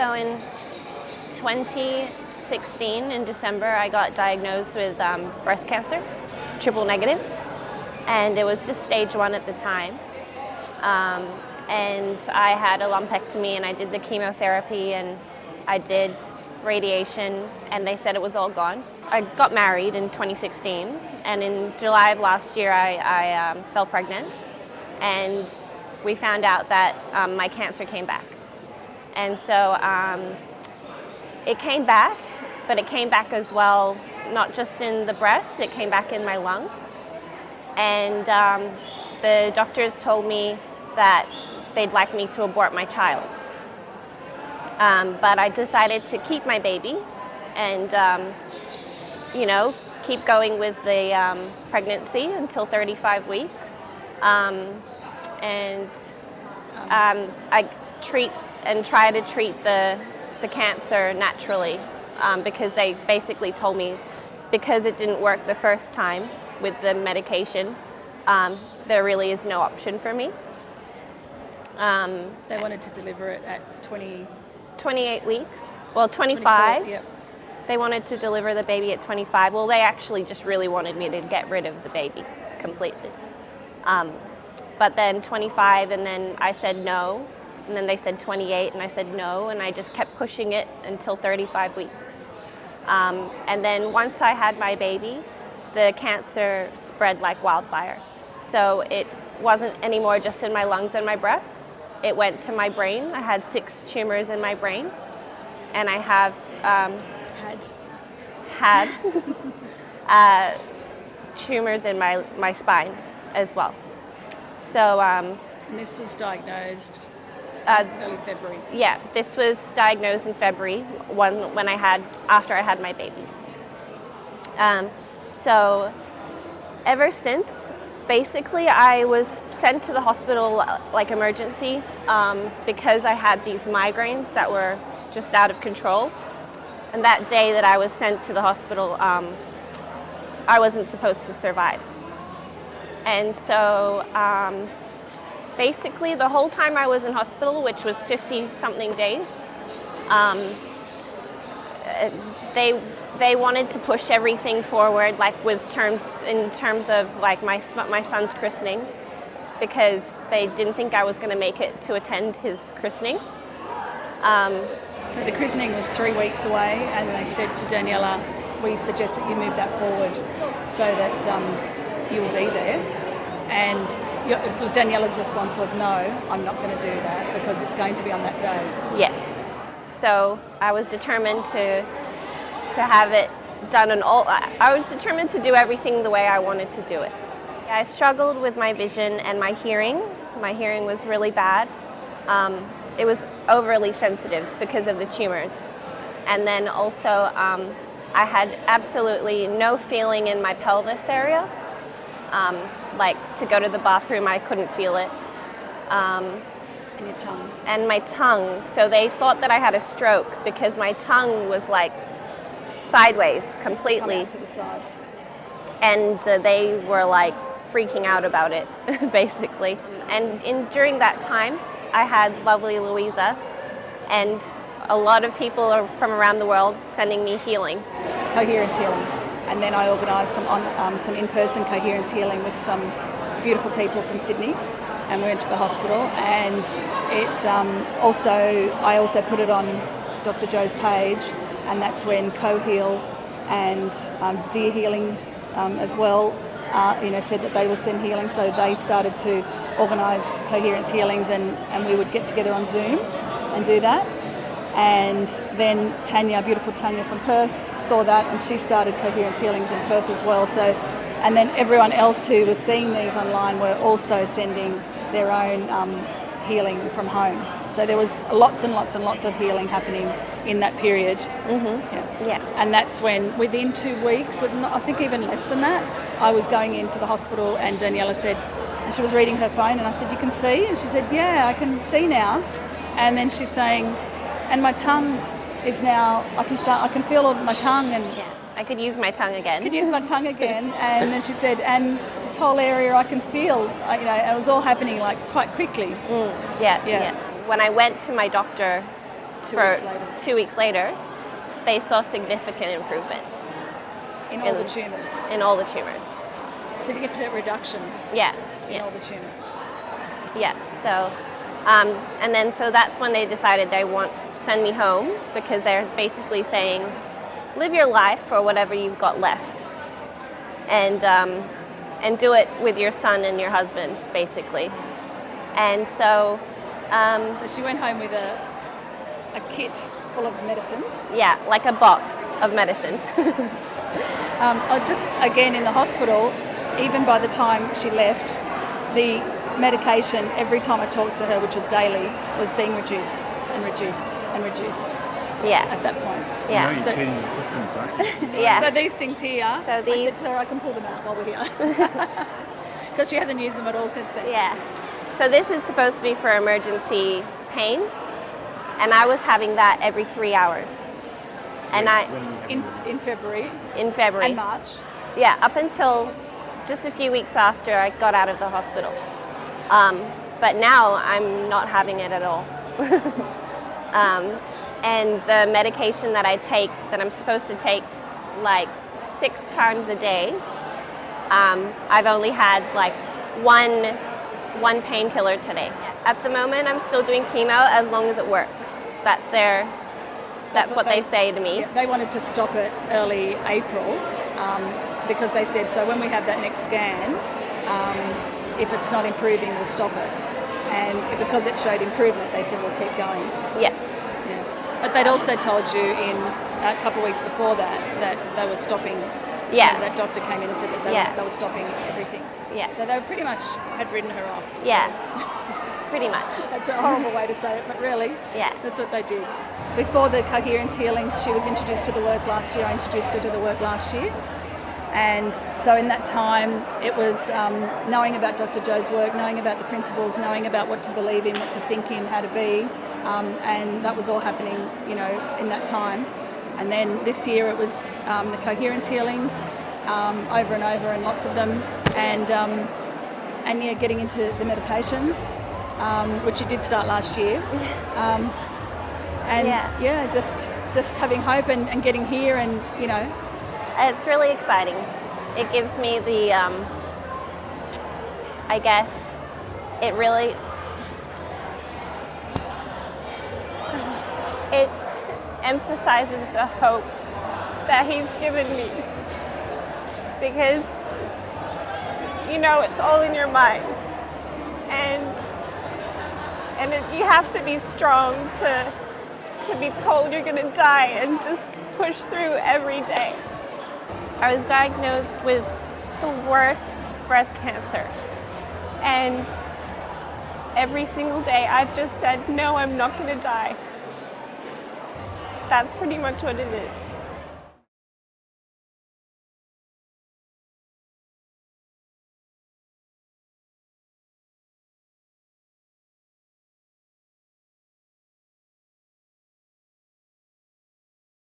So in 2016, in December, I got diagnosed with breast cancer, triple negative, and it was just stage 1 at the time. And I had a lumpectomy, and I did the chemotherapy, and I did radiation, and they said it was all gone. I got married in 2016, and in July of last year, I fell pregnant, and we found out that my cancer came back. And so it came back, but it came back as well, not just in the breast, it came back in my lung. And the doctors told me that they'd like me to abort my child. But I decided to keep my baby and, keep going with the pregnancy until 35 weeks. I treat and try to treat the cancer naturally because they basically told me because it didn't work the first time with the medication, there really is no option for me. They wanted to deliver it at 28 weeks. Well, 25. 24, yep. They wanted to deliver the baby at 25. Well, they actually just really wanted me to get rid of the baby completely. But then 25, and then I said no. And then they said 28, and I said no. And I just kept pushing it until 35 weeks. And then once I had my baby, the cancer spread like wildfire. So it wasn't anymore just in my lungs and my breast. It went to my brain. I had 6 tumors in my brain, and I have had tumors in my spine as well. So and this was diagnosed early February. Yeah, this was diagnosed in February after I had my baby. So ever since, basically, I was sent to the hospital like emergency because I had these migraines that were just out of control. And that day that I was sent to the hospital, I wasn't supposed to survive. And so basically the whole time I was in hospital, which was 50-something days, they wanted to push everything forward, like in terms of like my son's christening, because they didn't think I was going to make it to attend his christening. So the christening was 3 weeks away, and they said to Daniella, we suggest that you move that forward so that you will be there. And Daniella's response was, no, I'm not going to do that because it's going to be on that day. Yeah. So I was determined to have it done I was determined to do everything the way I wanted to do it. I struggled with my vision and my hearing. My hearing was really bad. It was overly sensitive because of the tumors. And then also I had absolutely no feeling in my pelvis area. Like to go to the bathroom, I couldn't feel it. And your tongue. And my tongue. So they thought that I had a stroke because my tongue was like sideways completely. To the side. And they were like freaking out about it, basically. And during that time, I had lovely Louisa, and a lot of people from around the world sending me healing. Coherence healing. And then I organised some in-person coherence healing with some beautiful people from Sydney, and we went to the hospital. And I also put it on Dr. Joe's page, and that's when CoHeal and Dear Healing as well, said that they will send healing. So they started to organise coherence healings, and we would get together on Zoom and do that. And then Tanya, beautiful Tanya from Perth, saw that, and she started coherence healings in Perth as well. So, and then everyone else who was seeing these online were also sending their own healing from home. So there was lots and lots and lots of healing happening in that period. Mm-hmm. Yeah. And that's when, within 2 weeks, I think even less than that, I was going into the hospital, and Daniella said, and she was reading her phone, and I said, "You can see?" And she said, "Yeah, I can see now." And then she's saying, "And my tongue is now, I can feel all my tongue." And yeah, I could use my tongue again. And then she said, "And this whole area I can feel," it was all happening like quite quickly. Yeah. When I went to my doctor 2 weeks later, they saw significant improvement In all the tumours. in all the tumors. Significant reduction Yeah, in yeah, all the tumours. yeah. So, and then so that's when they decided they want to send me home, because they're basically saying, live your life for whatever you've got left, and do it with your son and your husband, basically. And so, So she went home with a kit full of medicines. yeah, like a box of medicine. Just again in the hospital, even by the time she left, the medication, every time I talked to her, which was daily, was being reduced and reduced and reduced Yeah, at that point. You yeah. know you're cheating the system, don't you? Yeah. So these things here, So I these- said to her, I can pull them out while we're here. Because she hasn't used them at all since then. Yeah. So this is supposed to be for emergency pain, and I was having that every 3 hours. And When we have In February in February. and March. Yeah, up until just a few weeks after I got out of the hospital. But now I'm not having it at all. And the medication that I take, that I'm supposed to take like 6 times a day, I've only had like one painkiller today. At the moment, I'm still doing chemo as long as it works. That's what they say to me. Yeah, they wanted to stop it early April because they said, so when we have that next scan, if it's not improving, we'll stop it. And because it showed improvement, they said, we'll keep going. Yeah. Yeah. But they'd also told you in a couple of weeks before that they were stopping. Yeah. That doctor came in and said that they were stopping everything. Yeah. So they pretty much had written her off. Yeah. Pretty much. That's a horrible way to say it, but really, Yeah. that's what they did. Before the coherence healings, she was introduced to the work last year. I introduced her to the work last year. And so in that time, it was knowing about Dr. Jo's work, knowing about the principles, knowing about what to believe in, what to think in, how to be. And that was all happening, in that time. And then this year it was the coherence healings over and over, and lots of them. And yeah, getting into the meditations, which it did start last year. And Yeah. just having hope and getting here, and It's really exciting. It gives me the, I guess, it really, it emphasizes the hope that he's given me. Because, it's all in your mind. And you have to be strong to be told you're gonna die and just push through every day. I was diagnosed with the worst breast cancer. And every single day I've just said, no, I'm not gonna die. That's pretty much what it is.